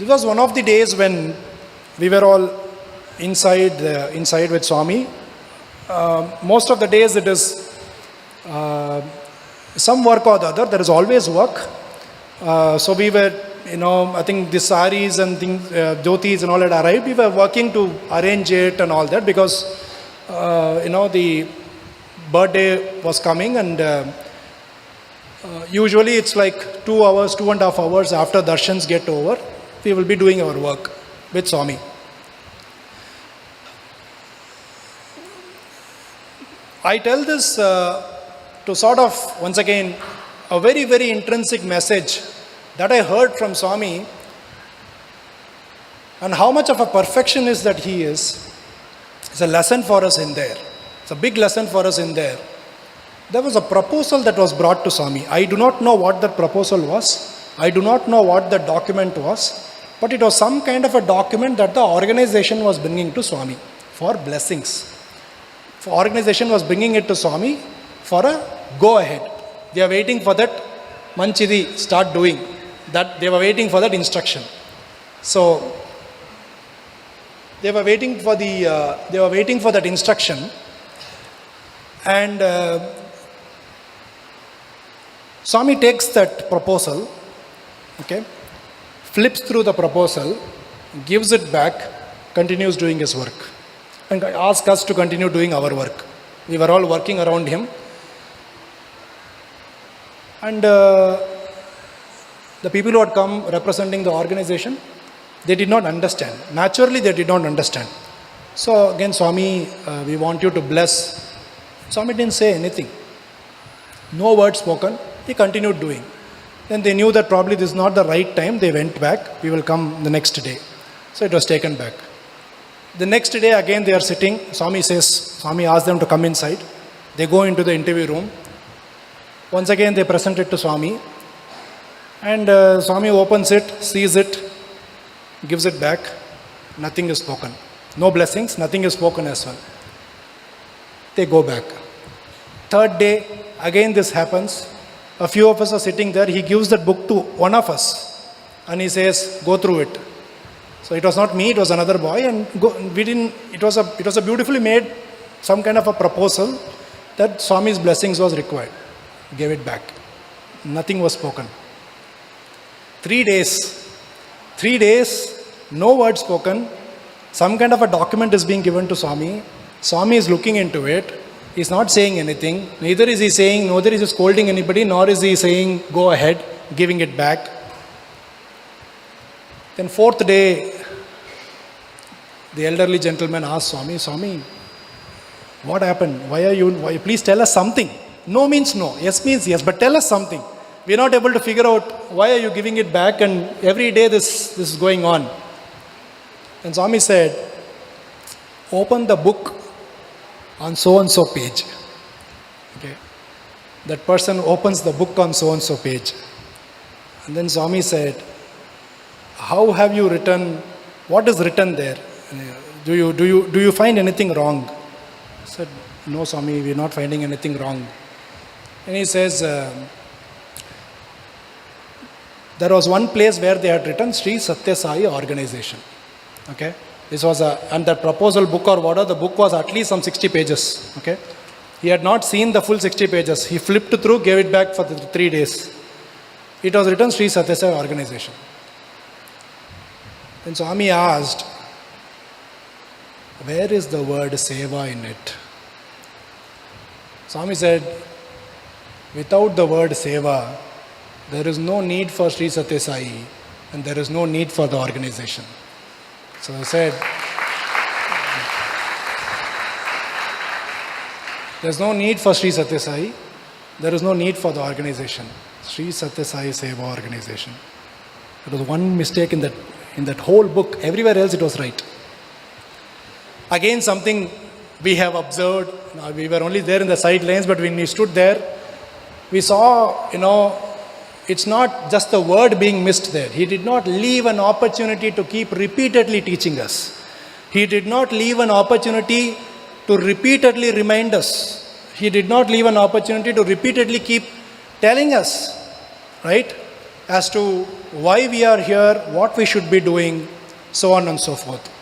This was one of the days when we were all inside with Swami. Most of the days it is some work or the other. There is always work. So we were, I think the saris and things, jyotis and all had arrived. We were working to arrange it and all that because, the birthday was coming, and usually it's like 2 hours, 2.5 hours after darshans get over, we will be doing our work with Swami. I tell this to sort of, once again, a very, very intrinsic message that I heard from Swami, and how much of a perfectionist that he is. It's a lesson for us in there. It's a big lesson for us in there. There was a proposal that was brought to Swami. I do not know what that proposal was. I do not know what the document was. But it was some kind of a document that the organization was bringing to Swami for blessings. The organization was bringing it to Swami for a go ahead. They are waiting for that manchidi, start doing. That they were waiting for that instruction. So they were waiting for that instruction, and Swami takes that proposal, flips through the proposal, gives it back, continues doing his work, and asks us to continue doing our work. We were all working around him, and the people who had come representing the organization, they did not understand. Naturally, they did not understand. So again, Swami, we want you to bless. Swami didn't say anything. No word spoken. He continued doing. Then they knew that probably this is not the right time. They went back. We will come the next day. So it was taken back. The next day again they are sitting. Swami asked them to come inside. They go into the interview room. Once again they present it to Swami. And Swami opens it, sees it, gives it back. Nothing is spoken. No blessings, nothing is spoken as well. They go back. Third day, again this happens. A few of us are sitting there. He gives that book to one of us and he says, go through it. So it was not me, it was another boy, and it was a beautifully made, some kind of a proposal that Swami's blessings was required. Gave it back. Nothing was spoken. 3 days, no word spoken. Some kind of a document is being given to Swami. Swami is looking into it. He's not saying anything. Neither is he scolding anybody, nor is he saying, go ahead, giving it back. Then 4th day, the elderly gentleman asked Swami, what happened? Why please tell us something. No means no, yes means yes, but tell us something. We are not able to figure out why are you giving it back, and every day this is going on. And Swami said, open the book on so-and-so page. That person opens the book on so-and-so page. And then Swami said, how have you written, what is written there? Do you find anything wrong? I said, no Swami, we are not finding anything wrong. And he says, there was one place where they had written Sri Satya Sai Organization. This was and the proposal book or whatever, the book was at least some 60 pages. He had not seen the full 60 pages. He flipped through, gave it back for the 3 days. It was written Sri Satya Sai Organization. Then Swami asked, where is the word seva in it? Swami said, without the word seva, there is no need for Sri Satya Sai, and there is no need for the organization. So I said, there's no need for Sri Satya Sai, there is no need for the organization. Sri Satya Sai Seva Organization. There was one mistake in that whole book. Everywhere else it was right. Again, something we have observed. We were only there in the sidelines, but when we stood there, we saw, it's not just the word being missed there. He did not leave an opportunity to keep repeatedly teaching us. He did not leave an opportunity to repeatedly remind us. He did not leave an opportunity to repeatedly keep telling us, right? as to why we are here, what we should be doing, so on and so forth.